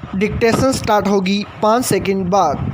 Dictation start होगी 5 second बाद।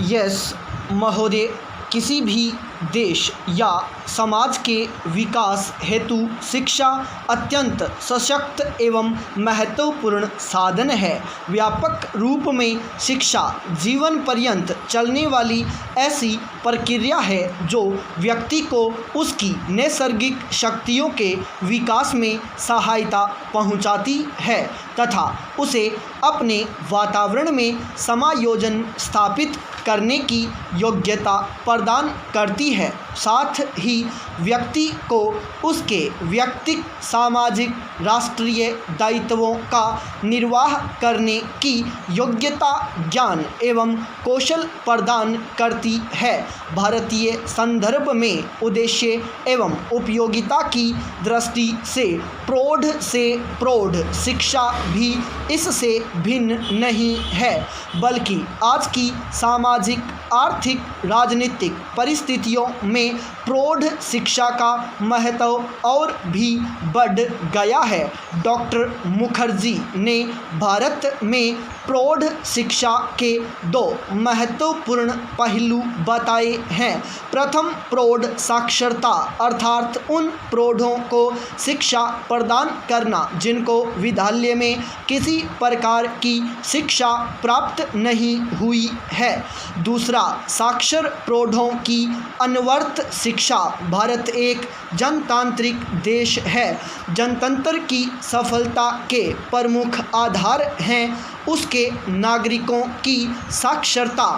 Yes महोदय, किसी भी देश या समाज के विकास हेतु शिक्षा अत्यंत सशक्त एवं महत्वपूर्ण साधन है। व्यापक रूप में शिक्षा जीवन पर्यंत चलने वाली ऐसी प्रक्रिया है जो व्यक्ति को उसकी नैसर्गिक शक्तियों के विकास में सहायता पहुंचाती है तथा उसे अपने वातावरण में समायोजन स्थापित करने की योग्यता प्रदान करती है। साथ ही व्यक्ति को उसके व्यक्तिगत, सामाजिक, राष्ट्रीय दायित्वों का निर्वाह करने की योग्यता, ज्ञान एवं कौशल प्रदान करती है। भारतीय संदर्भ में उद्देश्य एवं उपयोगिता की दृष्टि से प्रौढ़ शिक्षा भी इससे भिन्न नहीं है, बल्कि आज की सामाजिक, आर्थिक, राजनीतिक परिस्थितियों में प्रौढ़ शिक्षा का महत्व और भी बढ़ गया है। डॉक्टर मुखर्जी ने भारत में प्रौढ़ शिक्षा के 2 महत्वपूर्ण पहलू बताए हैं। प्रथम, प्रौढ़ साक्षरता अर्थात उन प्रौढ़ों को शिक्षा प्रदान करना जिनको विद्यालय में किसी प्रकार की शिक्षा प्राप्त नहीं हुई है। दूसरा, साक्षर प्रौढ़ों की अनवरत शिक्षा। भारत एक जनतांत्रिक देश है। जनतंत्र की सफलता के प्रमुख आधार हैं उसके नागरिकों की साक्षरता,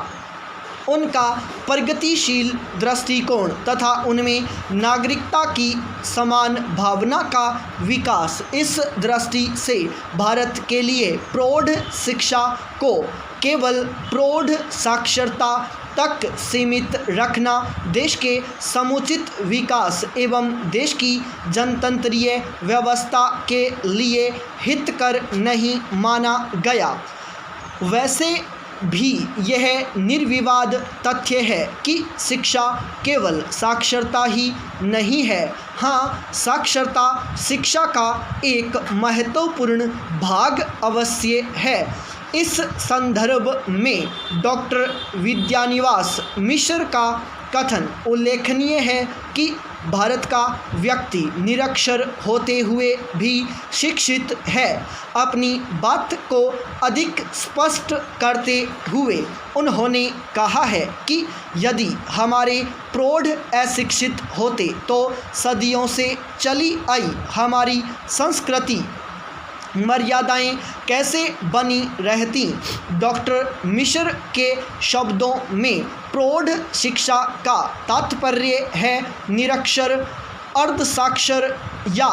उनका प्रगतिशील दृष्टिकोण तथा उनमें नागरिकता की समान भावना का विकास। इस दृष्टि से भारत के लिए प्रौढ़ शिक्षा को केवल प्रौढ़ साक्षरता तक सीमित रखना देश के समुचित विकास एवं देश की जनतंत्रीय व्यवस्था के लिए हितकर नहीं माना गया। वैसे भी यह निर्विवाद तथ्य है कि शिक्षा केवल साक्षरता ही नहीं है। हाँ, साक्षरता शिक्षा का एक महत्वपूर्ण भाग अवश्य है। इस संदर्भ में डॉक्टर विद्यानिवास मिश्र का कथन उल्लेखनीय है कि भारत का व्यक्ति निरक्षर होते हुए भी शिक्षित है। अपनी बात को अधिक स्पष्ट करते हुए उन्होंने कहा है कि यदि हमारे प्रौढ़ अशिक्षित होते तो सदियों से चली आई हमारी संस्कृति, मर्यादाएं कैसे बनी रहती। डॉक्टर मिश्र के शब्दों में प्रौढ़ शिक्षा का तात्पर्य है निरक्षर, अर्धसाक्षर या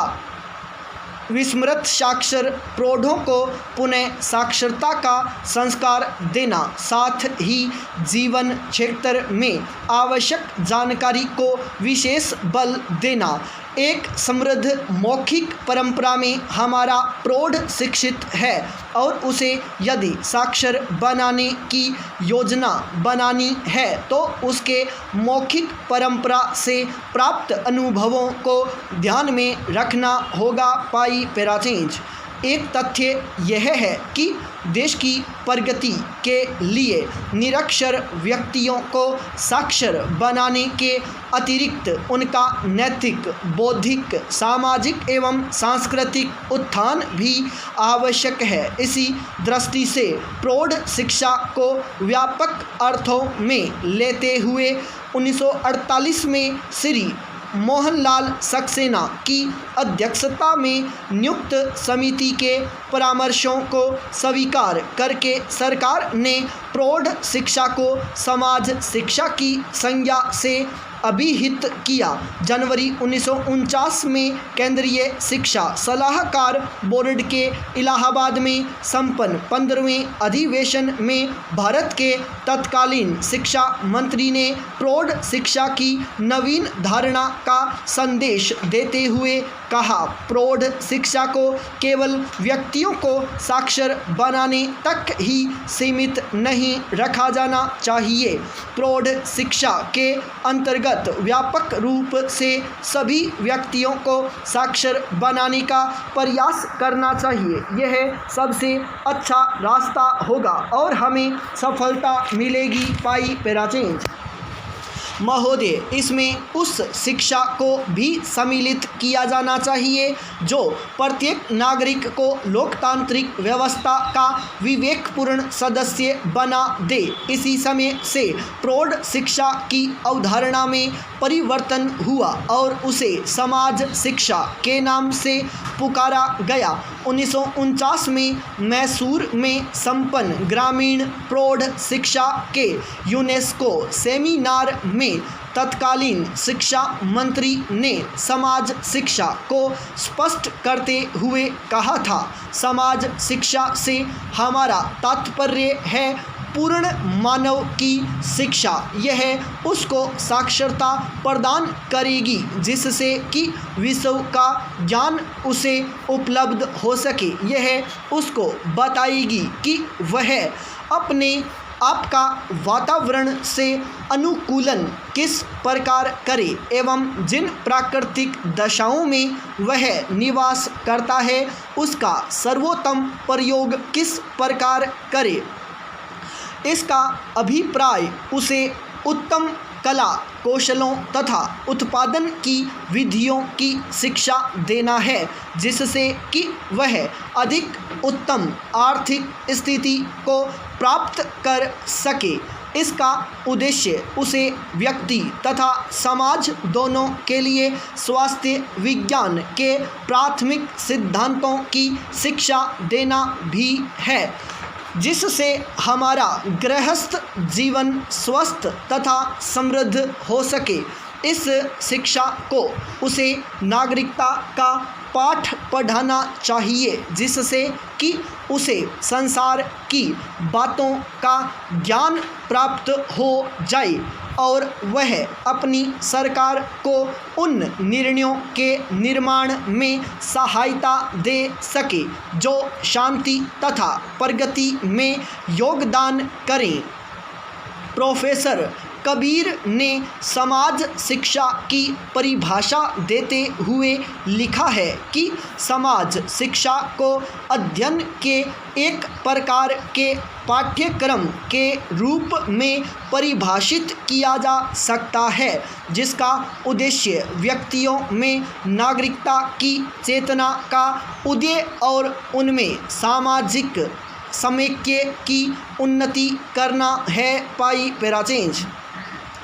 विस्मृत साक्षर प्रौढ़ों को पुनः साक्षरता का संस्कार देना, साथ ही जीवन क्षेत्र में आवश्यक जानकारी को विशेष बल देना। एक समृद्ध मौखिक परंपरा में हमारा प्रौढ़ शिक्षित है और उसे यदि साक्षर बनाने की योजना बनानी है तो उसके मौखिक परंपरा से प्राप्त अनुभवों को ध्यान में रखना होगा। पाई पैराचेंज। एक तथ्य यह है कि देश की प्रगति के लिए निरक्षर व्यक्तियों को साक्षर बनाने के अतिरिक्त उनका नैतिक, बौद्धिक, सामाजिक एवं सांस्कृतिक उत्थान भी आवश्यक है। इसी दृष्टि से प्रौढ़ शिक्षा को व्यापक अर्थों में लेते हुए 1948 में श्री मोहनलाल सक्सेना की अध्यक्षता में नियुक्त समिति के परामर्शों को स्वीकार करके सरकार ने प्रौढ़ शिक्षा को समाज शिक्षा की संज्ञा से अभिहित किया। जनवरी 1949 में केंद्रीय शिक्षा सलाहकार बोर्ड के इलाहाबाद में संपन्न 15वें अधिवेशन में भारत के तत्कालीन शिक्षा मंत्री ने प्रौढ़ शिक्षा की नवीन धारणा का संदेश देते हुए कहा, प्रौढ़ शिक्षा को केवल व्यक्तियों को साक्षर बनाने तक ही सीमित नहीं रखा जाना चाहिए। प्रौढ़ शिक्षा के अंतर्गत व्यापक रूप से सभी व्यक्तियों को साक्षर बनाने का प्रयास करना चाहिए। यह सबसे अच्छा रास्ता होगा और हमें सफलता मिलेगी। पाई पेराचेंज महोदय, इसमें उस शिक्षा को भी सम्मिलित किया जाना चाहिए जो प्रत्येक नागरिक को लोकतांत्रिक व्यवस्था का विवेकपूर्ण सदस्य बना दे। इसी समय से प्रौढ़ शिक्षा की अवधारणा में परिवर्तन हुआ और उसे समाज शिक्षा के नाम से पुकारा गया। 1949 में मैसूर में संपन्न ग्रामीण प्रौढ़ शिक्षा के यूनेस्को सेमिनार में तत्कालीन शिक्षा मंत्री ने समाज शिक्षा को स्पष्ट करते हुए कहा था, समाज शिक्षा से हमारा तात्पर्य है पूर्ण मानव की शिक्षा। यह उसको साक्षरता प्रदान करेगी जिससे कि विश्व का ज्ञान उसे उपलब्ध हो सके। यह उसको बताएगी कि वह अपने आपका वातावरण से अनुकूलन किस प्रकार करे एवं जिन प्राकृतिक दशाओं में वह निवास करता है उसका सर्वोत्तम प्रयोग किस प्रकार करे। इसका अभिप्राय उसे उत्तम कला कौशलों तथा उत्पादन की विधियों की शिक्षा देना है जिससे कि वह अधिक उत्तम आर्थिक स्थिति को प्राप्त कर सके। इसका उद्देश्य उसे व्यक्ति तथा समाज दोनों के लिए स्वास्थ्य विज्ञान के प्राथमिक सिद्धांतों की शिक्षा देना भी है जिससे हमारा गृहस्थ जीवन स्वस्थ तथा समृद्ध हो सके। इस शिक्षा को उसे नागरिकता का पाठ पढ़ाना चाहिए जिससे कि उसे संसार की बातों का ज्ञान प्राप्त हो जाए और वह अपनी सरकार को उन निर्णयों के निर्माण में सहायता दे सके जो शांति तथा प्रगति में योगदान करें। प्रोफेसर कबीर ने समाज शिक्षा की परिभाषा देते हुए लिखा है कि समाज शिक्षा को अध्ययन के एक प्रकार के पाठ्यक्रम के रूप में परिभाषित किया जा सकता है जिसका उद्देश्य व्यक्तियों में नागरिकता की चेतना का उदय और उनमें सामाजिक समेक्य की उन्नति करना है। पाई पेराचेंज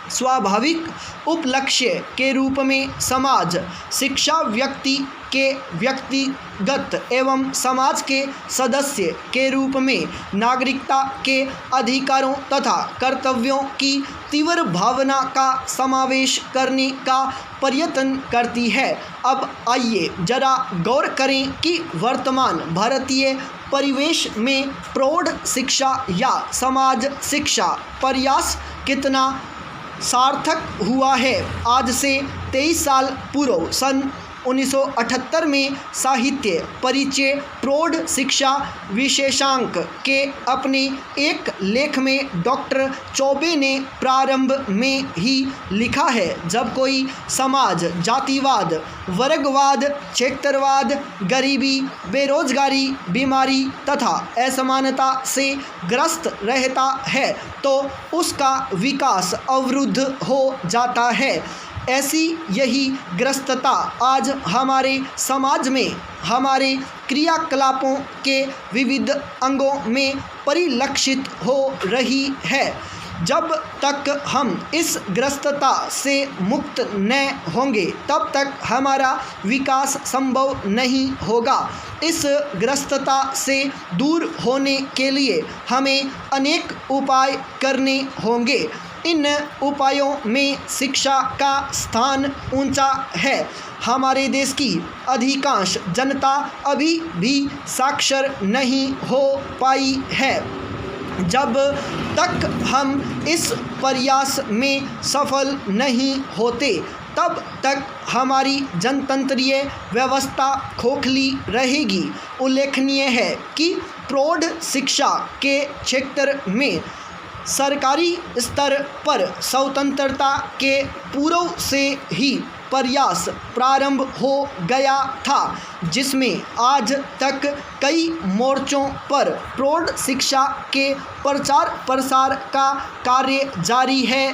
स्वाभाविक उपलक्ष्य के रूप में समाज शिक्षा व्यक्ति के व्यक्तिगत एवं समाज के सदस्य के रूप में नागरिकता के अधिकारों तथा कर्तव्यों की तीव्र भावना का समावेश करने का प्रयत्न करती है। अब आइए जरा गौर करें कि वर्तमान भारतीय परिवेश में प्रौढ़ शिक्षा या समाज शिक्षा प्रयास कितना सार्थक हुआ है। आज से 23 साल पूर्व सन 1978 में साहित्य परिचय प्रौढ़ शिक्षा विशेषांक के अपने एक लेख में डॉक्टर चौबे ने प्रारंभ में ही लिखा है, जब कोई समाज जातिवाद, वर्गवाद, क्षेत्रवाद, गरीबी, बेरोजगारी, बीमारी तथा असमानता से ग्रस्त रहता है तो उसका विकास अवरुद्ध हो जाता है। ऐसी यही ग्रस्तता आज हमारे समाज में हमारे क्रियाकलापों के विविध अंगों में परिलक्षित हो रही है। जब तक हम इस ग्रस्तता से मुक्त न होंगे तब तक हमारा विकास संभव नहीं होगा। इस ग्रस्तता से दूर होने के लिए हमें अनेक उपाय करने होंगे। इन उपायों में शिक्षा का स्थान ऊंचा है। हमारे देश की अधिकांश जनता अभी भी साक्षर नहीं हो पाई है। जब तक हम इस प्रयास में सफल नहीं होते तब तक हमारी जनतंत्रीय व्यवस्था खोखली रहेगी। उल्लेखनीय है कि प्रौढ़ शिक्षा के क्षेत्र में सरकारी स्तर पर स्वतंत्रता के पूर्व से ही प्रयास प्रारंभ हो गया था, जिसमें आज तक कई मोर्चों पर प्रौढ़ शिक्षा के प्रचार प्रसार का कार्य जारी है।